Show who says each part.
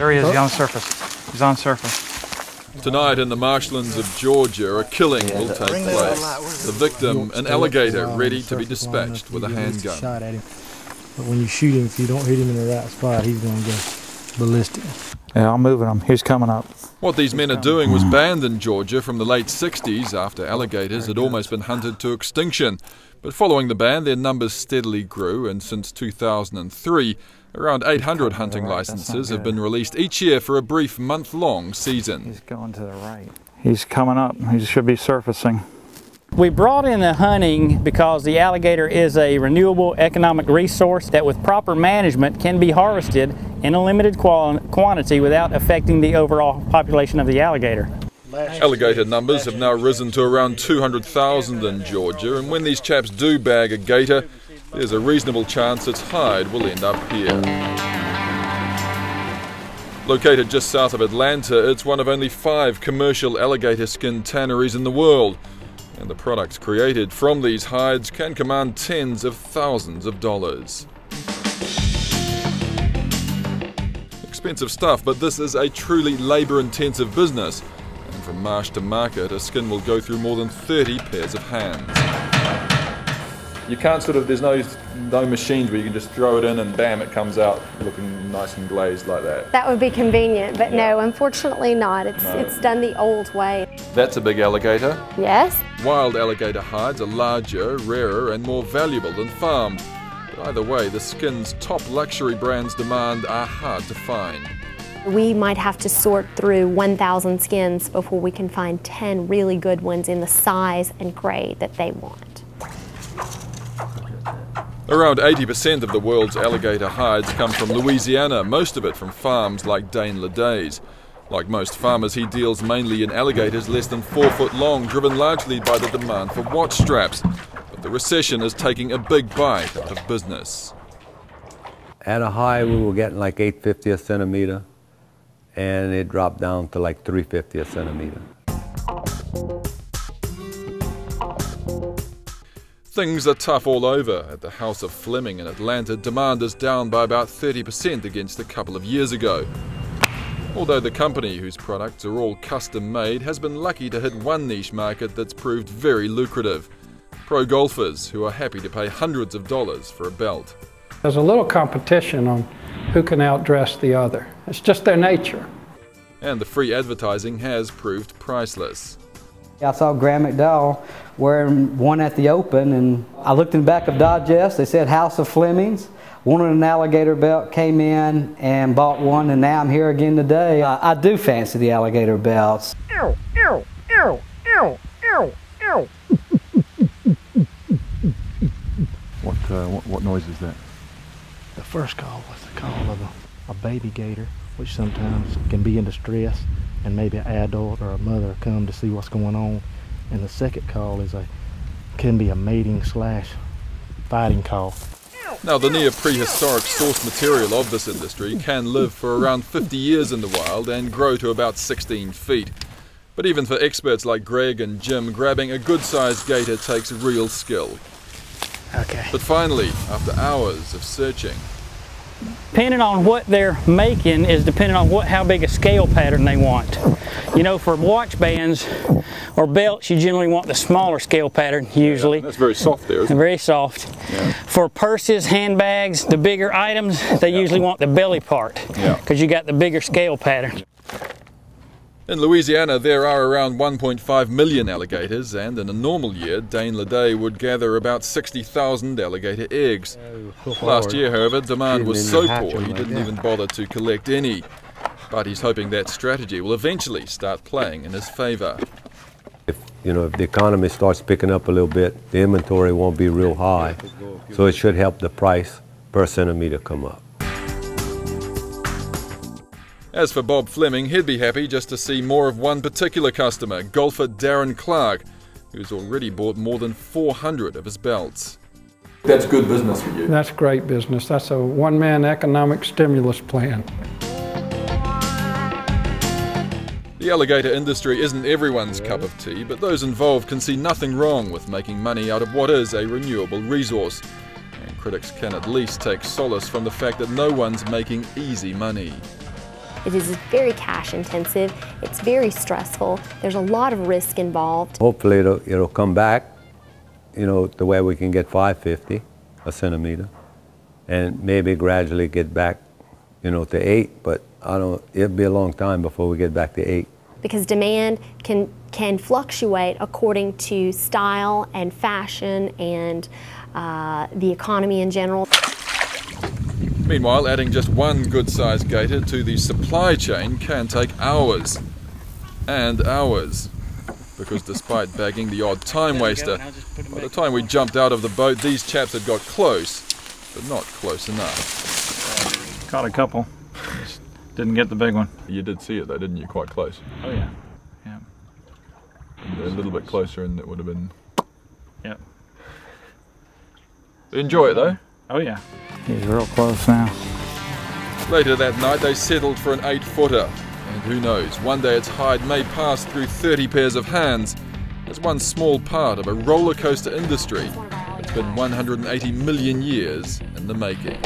Speaker 1: There he is, he's on the surface. He's on surface.
Speaker 2: Tonight in the marshlands of Georgia, a killing will take place. The victim, an alligator ready to be dispatched with a handgun.
Speaker 3: But when you shoot him, if you don't hit him in the right spot, he's going to go ballistic.
Speaker 1: Yeah, I'm moving him. He's coming up.
Speaker 2: What these men are doing was banned in Georgia from the late 60s after alligators had almost been hunted to extinction. But following the ban, their numbers steadily grew, and since 2003, around 800 hunting licenses have been released each year for a brief month-long season.
Speaker 1: He's going to the right. He's coming up. He should be surfacing.
Speaker 4: We brought in the hunting because the alligator is a renewable economic resource that with proper management can be harvested in a limited quantity without affecting the overall population of the alligator.
Speaker 2: Alligator numbers have now risen to around 200,000 in Georgia, and when these chaps do bag a gator, there's a reasonable chance its hide will end up here. Located just south of Atlanta, it's one of only 5 commercial alligator skin tanneries in the world, and the products created from these hides can command tens of thousands of dollars. Expensive stuff, but this is a truly labour-intensive business, and from marsh to market, a skin will go through more than 30 pairs of hands. You can't there's no machines where you can just throw it in and bam, it comes out looking nice and glazed like that.
Speaker 5: That would be convenient, but no, unfortunately not. It's done the old way.
Speaker 2: That's a big alligator.
Speaker 5: Yes.
Speaker 2: Wild alligator hides are larger, rarer and more valuable than farmed. But either way, the skin's top luxury brands demand are hard to find.
Speaker 5: We might have to sort through 1,000 skins before we can find 10 really good ones in the size and grade that they want.
Speaker 2: Around 80% of the world's alligator hides come from Louisiana, most of it from farms like Dane Ledet's. Like most farmers, he deals mainly in alligators less than 4 foot long, driven largely by the demand for watch straps. But the recession is taking a big bite out of business.
Speaker 6: At a high, we were getting like $8.50 a centimeter, and it dropped down to like $3.50 a centimeter.
Speaker 2: Things are tough all over. At the house of Fleming in Atlanta, demand is down by about 30% against a couple of years ago. Although the company, whose products are all custom-made, has been lucky to hit one niche market that's proved very lucrative. Pro golfers, who are happy to pay hundreds of dollars for a belt.
Speaker 7: There's a little competition on who can outdress the other. It's just their nature.
Speaker 2: And the free advertising has proved priceless.
Speaker 8: I saw Graham McDowell wearing one at the Open, and I looked in the back of Digest. They said House of Flemings. Wanted an alligator belt, came in and bought one, and now I'm here again today. I do fancy the alligator belts.
Speaker 9: Ew, ew, ew, ew, ew, ew.
Speaker 10: What noise is that?
Speaker 3: The first call was the call of a baby gator, which sometimes can be in distress, and maybe an adult or a mother come to see what's going on. And the second call can be a mating / fighting call.
Speaker 2: Now, the near prehistoric source material of this industry can live for around 50 years in the wild and grow to about 16 feet. But even for experts like Greg and Jim, grabbing a good-sized gator takes real skill.
Speaker 4: Okay.
Speaker 2: But finally, after hours of searching,
Speaker 4: Depending on what they're making is depending on how big a scale pattern they want. You know, for watch bands or belts, you generally want the smaller scale pattern, usually.
Speaker 2: Yeah, that's very soft there, isn't it?
Speaker 4: Very soft.
Speaker 2: Yeah.
Speaker 4: For purses, handbags, the bigger items, they usually want the belly part, because you got the bigger scale pattern.
Speaker 2: In Louisiana, there are around 1.5 million alligators, and in a normal year, Dane Ledet would gather about 60,000 alligator eggs. Last year, however, demand was so poor he didn't even bother to collect any. But he's hoping that strategy will eventually start playing in his favor.
Speaker 6: If the economy starts picking up a little bit, the inventory won't be real high, so it should help the price per centimeter come up.
Speaker 2: As for Bob Fleming, he'd be happy just to see more of one particular customer, golfer Darren Clark, who's already bought more than 400 of his belts. That's good business for you.
Speaker 7: That's great business. That's a one-man economic stimulus plan.
Speaker 2: The alligator industry isn't everyone's cup of tea, but those involved can see nothing wrong with making money out of what is a renewable resource. And critics can at least take solace from the fact that no one's making easy money.
Speaker 5: It is very cash intensive, it's very stressful, there's a lot of risk involved.
Speaker 6: Hopefully it'll come back, you know, the way we can get 550 a centimeter, and maybe gradually get back, you know, to 8, but it'll be a long time before we get back to 8.
Speaker 5: Because demand can fluctuate according to style and fashion and the economy in general.
Speaker 2: Meanwhile, adding just one good-sized gator to the supply chain can take hours and hours. Because despite bagging the odd time waster, by the time we jumped out of the boat, these chaps had got close, but not close enough.
Speaker 1: Caught a couple. Just didn't get the big one.
Speaker 2: You did see it though, didn't you? Quite close.
Speaker 1: Oh yeah. Yeah.
Speaker 2: And a little bit closer and it would have been...
Speaker 1: Yep.
Speaker 2: Enjoy it though?
Speaker 1: Oh yeah. He's real close now.
Speaker 2: Later that night they settled for an 8-footer. And who knows, one day its hide may pass through 30 pairs of hands as one small part of a roller coaster industry that's been 180 million years in the making.